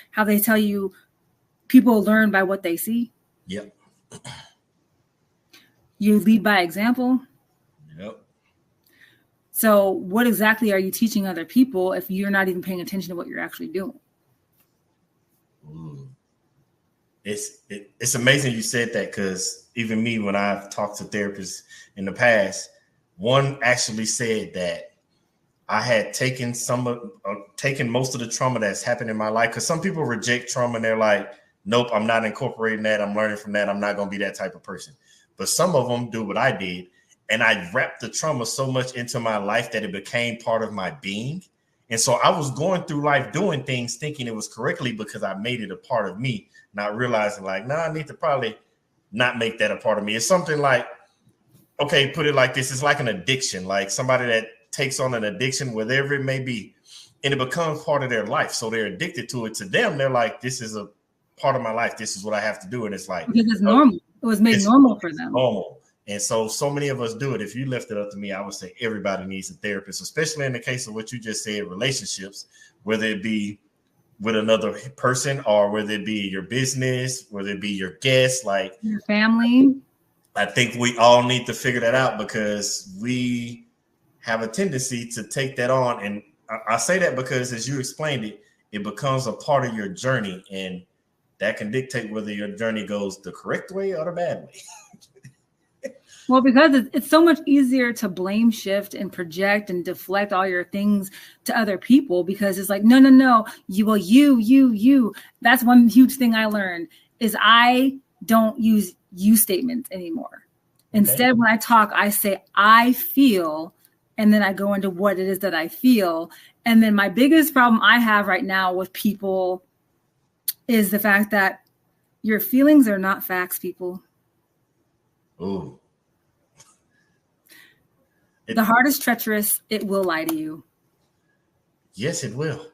how they tell you people learn by what they see. Yep. You lead by example. Yep. So what exactly are you teaching other people if you're not even paying attention to what you're actually doing? Ooh. It's amazing you said that, because even me, when I've talked to therapists in the past, one actually said that I had taken most of the trauma that's happened in my life, because some people reject trauma and they're like, nope, I'm not incorporating that. I'm learning from that. I'm not going to be that type of person. But some of them do what I did. And I wrapped the trauma so much into my life that it became part of my being. And so I was going through life doing things thinking it was correctly because I made it a part of me, not realizing like, no, I need to probably not make that a part of me. It's something like, okay, put it like this. It's like an addiction, like somebody that takes on an addiction, whatever it may be, and it becomes part of their life. So they're addicted to it. To them, they're like, this is a part of my life. This is what I have to do. And it's like, because it's normal. It was made normal for them. Normal. And so many of us do it. If you left it up to me, I would say everybody needs a therapist, especially in the case of what you just said, relationships, whether it be with another person or whether it be your business, whether it be your guests, like your family. I think we all need to figure that out, because we have a tendency to take that on. And I say that because, as you explained it, it becomes a part of your journey, and that can dictate whether your journey goes the correct way or the bad way. Well, because it's so much easier to blame shift and project and deflect all your things to other people, because it's like, no, you. That's one huge thing I learned is I don't use you statements anymore. Okay. Instead, when I talk, I say, I feel, and then I go into what it is that I feel. And then my biggest problem I have right now with people is the fact that your feelings are not facts, people. Ooh. The heart is treacherous. It will lie to you. Yes, it will.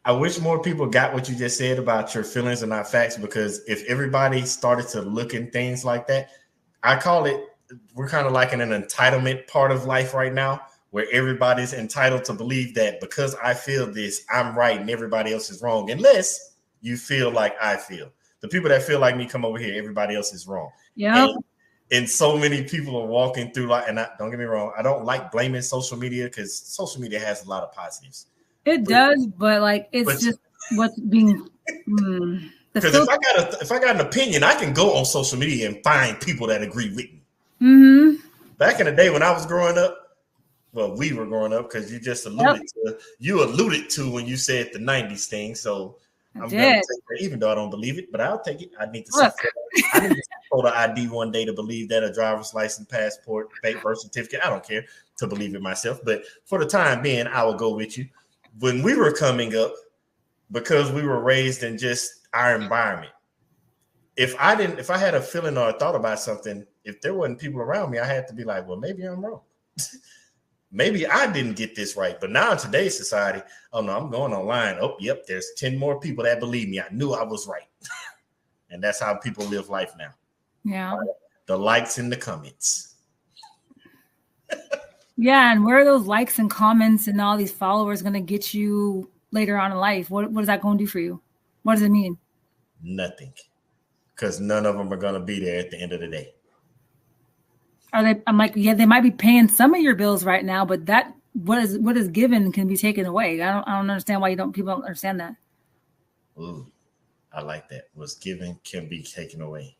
I wish more people got what you just said about your feelings are not facts, because if everybody started to look in things like that, I call it, we're kind of like in an entitlement part of life right now, where everybody's entitled to believe that because I feel this, I'm right and everybody else is wrong, unless you feel like I feel. The people that feel like me come over here, everybody else is wrong. Yeah. And so many people are walking through like, and don't get me wrong, I don't like blaming social media, because social media has a lot of positives. It does, but like it's just what's being. Because if I got an opinion, I can go on social media and find people that agree with me. Mm-hmm. Back in the day when I was growing up, well, we were growing up, because you just alluded to when you said the 90s thing. So I'm going to take that, even though I don't believe it, but I'll take it. I need to photo ID one day to believe that, a driver's license, passport, birth certificate. I don't care to believe it myself. But for the time being, I will go with you. When we were coming up, because we were raised in just our environment, if I had a feeling or a thought about something, if there wasn't people around me, I had to be like, well, maybe I'm wrong. Maybe I didn't get this right. But now in today's society, oh no, I'm going online. Oh, yep, there's 10 more people that believe me. I knew I was right. And that's how people live life now. Yeah. The likes and the comments. Yeah, and where are those likes and comments and all these followers going to get you later on in life? What is that going to do for you? What does it mean? Nothing. Because none of them are going to be there at the end of the day. Are they? I'm like, yeah, they might be paying some of your bills right now, but that what is given can be taken away. I don't understand why people don't understand that. Ooh, I like that. What's given can be taken away.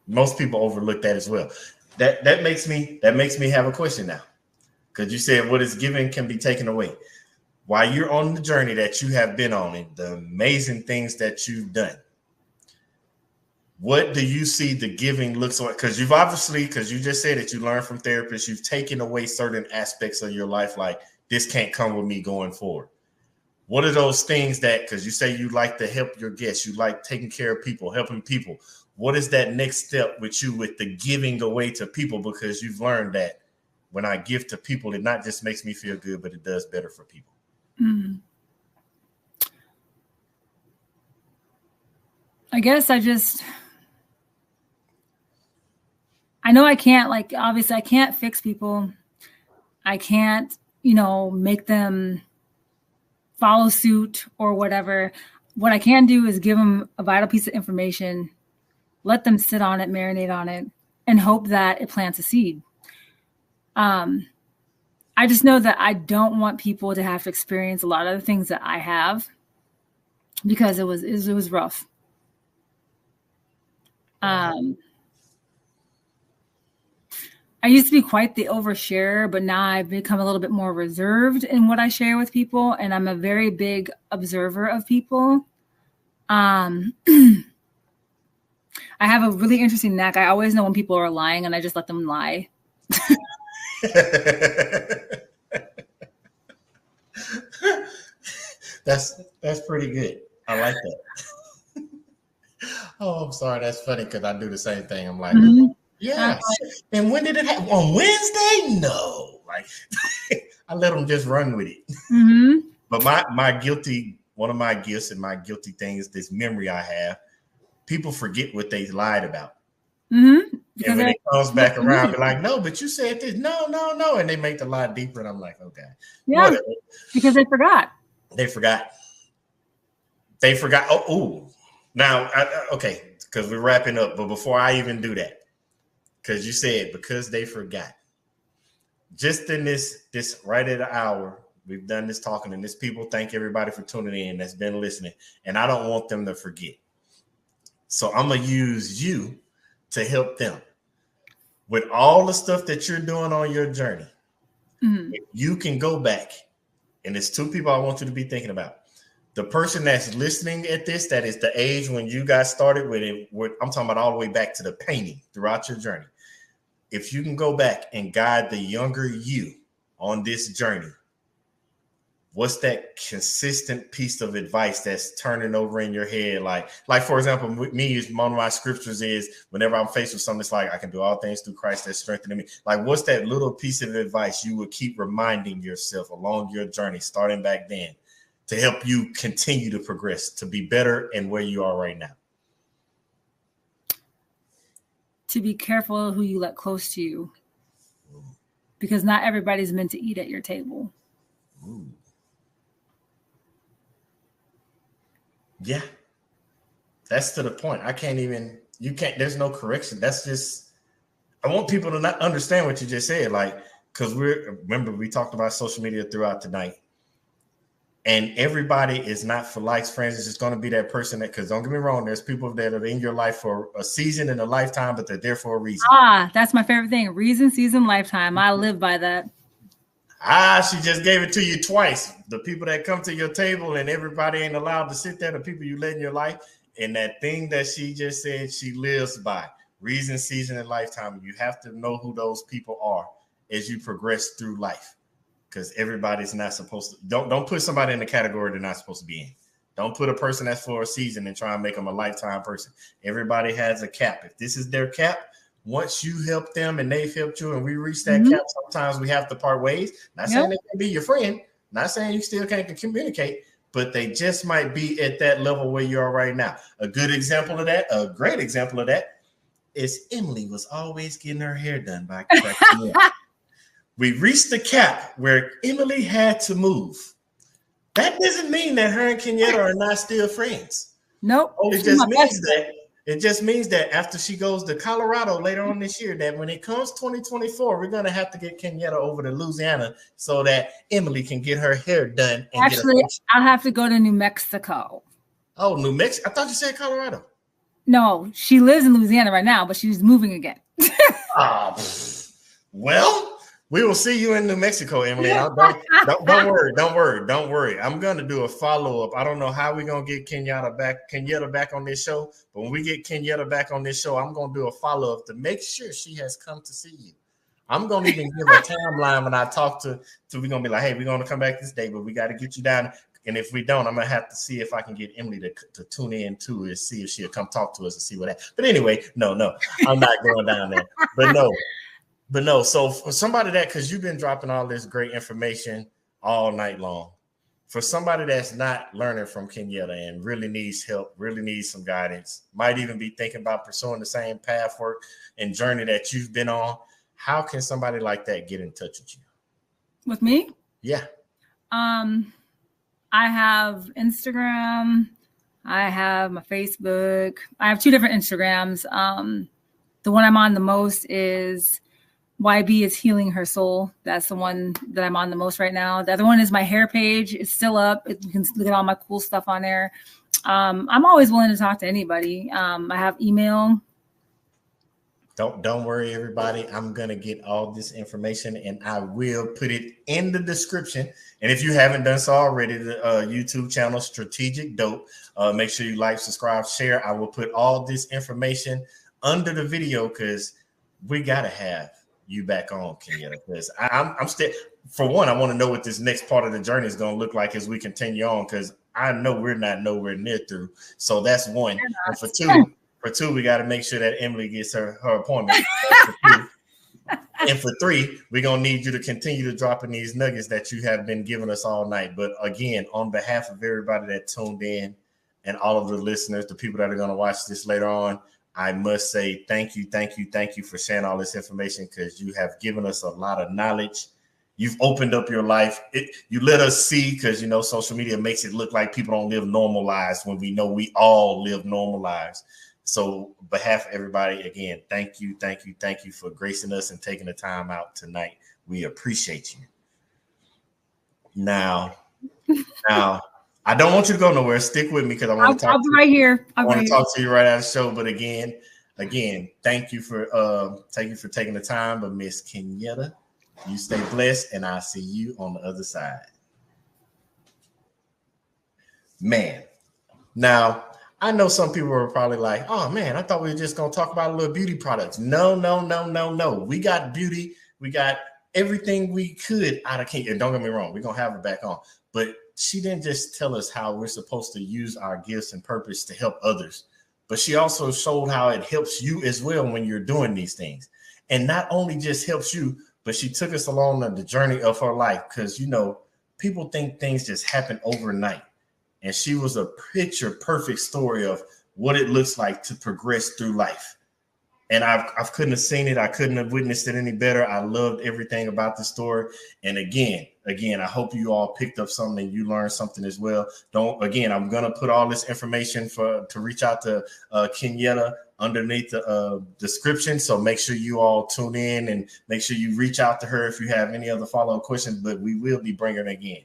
Most people overlook that as well. That makes me have a question now. Because you said what is given can be taken away. While you're on the journey that you have been on and the amazing things that you've done, what do you see the giving looks like? Because you just said that you learned from therapists, you've taken away certain aspects of your life, like this can't come with me going forward. What are those things that, because you say you like to help your guests, you like taking care of people, helping people. What is that next step with you with the giving away to people? Because you've learned that when I give to people, it not just makes me feel good, but it does better for people. Mm-hmm. I guess I know I can't, like, obviously I can't fix people. I can't, make them follow suit or whatever. What I can do is give them a vital piece of information let them sit on it, marinate on it, and hope that it plants a seed. I just know that I don't want people to have to experience a lot of the things that I have, because it was rough. I used to be quite the oversharer, but now I've become a little bit more reserved in what I share with people, and I'm a very big observer of people. I have a really interesting knack. I always know when people are lying, and I just let them lie. That's pretty good. I like that. Oh, I'm sorry. That's funny because I do the same thing. I'm like, yeah. And when did it happen? On Wednesday? No. Like, I let them just run with it. Mm-hmm. But one of my gifts and my guilty thing is this memory I have. People forget what they lied about. Mm-hmm. And when it comes back around, be like, no, but you said this. No. And they make the lie deeper. And I'm like, okay. Yeah. Whatever. Because they forgot. They forgot. Oh. Now, okay, because we're wrapping up. But before I even do that, because you said because they forgot. Just in this right at an hour, we've done this talking, and this people thank everybody for tuning in that's been listening. And I don't want them to forget. So I'm going to use you to help them with all the stuff that you're doing on your journey. Mm-hmm. If you can go back, and it's two people I want you to be thinking about. The person that's listening at this, that is the age when you got started with it. I'm talking about all the way back to the painting throughout your journey. If you can go back and guide the younger you on this journey, what's that consistent piece of advice that's turning over in your head? Like for example, me, one of my scriptures is whenever I'm faced with something, it's like I can do all things through Christ that's strengthening me. Like, what's that little piece of advice you would keep reminding yourself along your journey, starting back then, to help you continue to progress, to be better and where you are right now? To be careful who you let close to you, because not everybody's meant to eat at your table. Ooh. Yeah, that's to the point. There's no correction. That's just, I want people to not understand what you just said. Like, because remember, we talked about social media throughout the night. And everybody is not for likes, friends. It's just going to be that person because don't get me wrong, there's people that are in your life for a season and a lifetime, but they're there for a reason. That's my favorite thing. Reason, season, lifetime. I live by that. She just gave it to you twice. The people that come to your table and everybody ain't allowed to sit there, the people you let in your life. And that thing that she just said she lives by. Reason, season, and lifetime. You have to know who those people are as you progress through life. Because everybody's not supposed to. Don't put somebody in the category they're not supposed to be in. Don't put a person that's for a season and try and make them a lifetime person. Everybody has a cap. If this is their cap, once you help them and they've helped you and we reach that cap, sometimes we have to part ways. Not saying they can be your friend. Not saying you still can't communicate, but they just might be at that level where you are right now. A great example of that is Emily was always getting her hair done by We reached the cap where Emily had to move. That doesn't mean that her and Kenyatta are not still friends. Nope. It just means that after she goes to Colorado later on this year, that when it comes 2024, we're gonna have to get Kenyatta over to Louisiana so that Emily can get her hair done. And actually, I'll have to go to New Mexico. Oh, New Mexico! I thought you said Colorado. No, she lives in Louisiana right now, but she's moving again. Well. We will see you in New Mexico, Emily. Don't worry. I'm going to do a follow-up. I don't know how we're going to get Kenyatta back on this show, but when we get Kenyatta back on this show, I'm going to do a follow-up to make sure she has come to see you. I'm going to even give a timeline when I talk to we're going to be like, hey, we're going to come back this day, but we got to get you down. And if we don't, I'm going to have to see if I can get Emily to tune in too and see if she'll come talk to us and see what that. But anyway, no, I'm not going down there. But no, so for somebody because you've been dropping all this great information all night long, for somebody that's not learning from Kenyatta and really needs help, really needs some guidance, might even be thinking about pursuing the same path work and journey that you've been on, how can somebody like that get in touch with you? With me? Yeah. I have Instagram. I have my Facebook. I have 2 different Instagrams. The one I'm on the most is YB is Healing Her Soul. That's the one that I'm on the most right now. The other one is my hair page. It's still up. You can look at all my cool stuff on there. I'm always willing to talk to anybody. I have email. Don't worry, everybody. I'm going to get all this information and I will put it in the description. And if you haven't done so already, the YouTube channel, Strategic Dope, make sure you like, subscribe, share. I will put all this information under the video because we got to have you back on, Kenyatta. Because I'm still, for one, I want to know what this next part of the journey is going to look like as we continue on, because I know we're not nowhere near through. So that's one. And for two, we got to make sure that Emily gets her appointment. And for 3, we're going to need you to continue to drop in these nuggets that you have been giving us all night. But again, on behalf of everybody that tuned in and all of the listeners, the people that are going to watch this later on, I must say thank you for sharing all this information, because you have given us a lot of knowledge. You've opened up your life. You let us see, because, you know, social media makes it look like people don't live normal lives when we know we all live normal lives. So on behalf of everybody, again, thank you for gracing us and taking the time out tonight. We appreciate you. Now, I don't want you to go nowhere. Stick with me because I want to talk to you. Right here. I want to talk to you right after the show. But again, thank you for taking the time. But Miss Kenyatta, you stay blessed, and I'll see you on the other side. Man, now I know some people are probably like, oh man, I thought we were just gonna talk about a little beauty products. No. We got beauty, we got everything we could out of Kenya. And don't get me wrong, we're gonna have her back on. But she didn't just tell us how we're supposed to use our gifts and purpose to help others, but she also showed how it helps you as well when you're doing these things. And not only just helps you, but she took us along the journey of her life, because, you know, people think things just happen overnight. And she was a picture perfect story of what it looks like to progress through life. And I couldn't have seen it. I couldn't have witnessed it any better. I loved everything about the story. And again, I hope you all picked up something and you learned something as well. I'm going to put all this information to reach out to Kenyatta underneath the description. So make sure you all tune in and make sure you reach out to her if you have any other follow-up questions, but we will be bringing her again.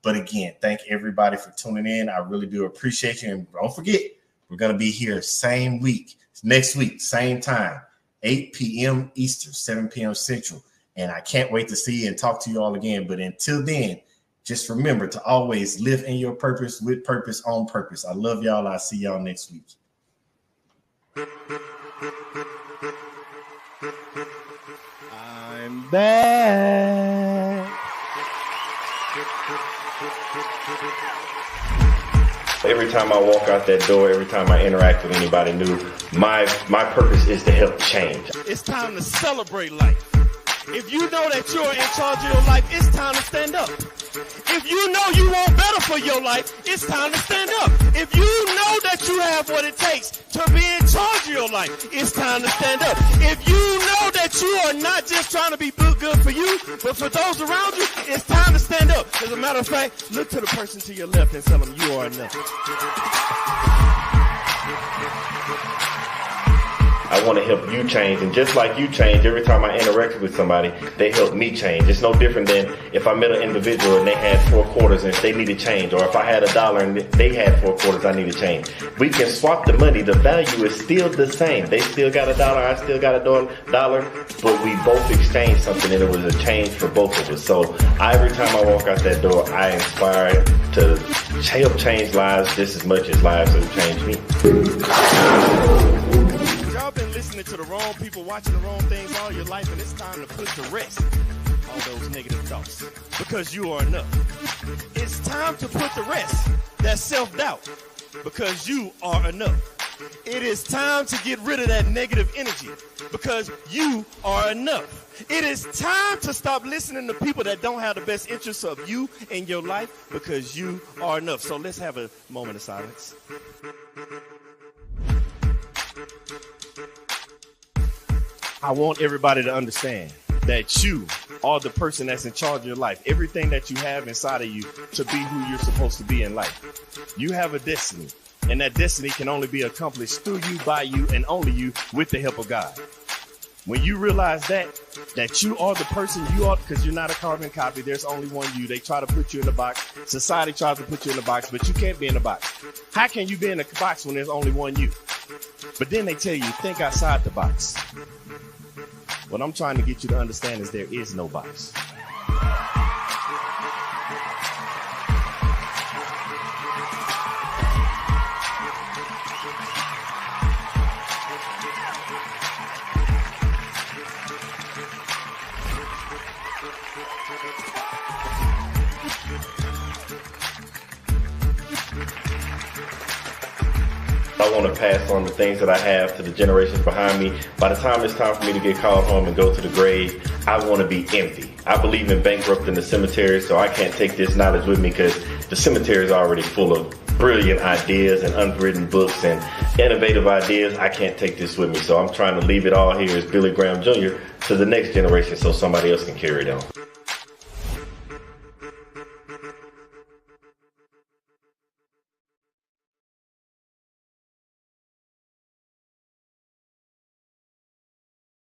But again, thank everybody for tuning in. I really do appreciate you. And don't forget, we're going to be here same week, next week, same time, 8 p.m. Eastern, 7 p.m. Central. And I can't wait to see you and talk to you all again. But until then, just remember to always live in your purpose, with purpose, on purpose. I love y'all. I'll see y'all next week. I'm back. Every time I walk out that door, every time I interact with anybody new, my purpose is to help change. It's time to celebrate life. If you know that you're in charge of your life, it's time to stand up. If you know you want better for your life, it's time to stand up. If you know that you have what it takes to be in charge of your life, it's time to stand up. If you know that you are not just trying to be good for you, but for those around you, it's time to stand up. As a matter of fact, look to the person to your left and tell them you are enough. I want to help you change, and just like you change, every time I interact with somebody, they help me change. It's no different than if I met an individual and they had 4 quarters and they needed change, or if I had $1 and they had 4 quarters, I need to change. We can swap the money. The value is still the same. They still got $1, I still got $1, but we both exchanged something, and it was a change for both of us. So every time I walk out that door, I inspire to help change lives just as much as lives have changed me. Y'all been listening to the wrong people, watching the wrong things all your life, and it's time to put to rest all those negative thoughts, because you are enough. It's time to put to rest that self-doubt, because you are enough. It is time to get rid of that negative energy, because you are enough. It is time to stop listening to people that don't have the best interests of you in your life, because you are enough. So let's have a moment of silence. I want everybody to understand that you are the person that's in charge of your life. Everything that you have inside of you to be who you're supposed to be in life. You have a destiny. And that destiny can only be accomplished through you, by you, and only you with the help of God. When you realize that you are the person you are, because you're not a carbon copy, there's only one you. They try to put you in a box. Society tries to put you in a box, but you can't be in a box. How can you be in a box when there's only one you? But then they tell you, think outside the box. What I'm trying to get you to understand is there is no box. I want to pass on the things that I have to the generations behind me. By the time it's time for me to get called home and go to the grave, I want to be empty. I believe in bankrupting the cemetery, so I can't take this knowledge with me because the cemetery is already full of brilliant ideas and unwritten books and innovative ideas. I can't take this with me, so I'm trying to leave it all here as Billy Graham Jr. to the next generation so somebody else can carry it on.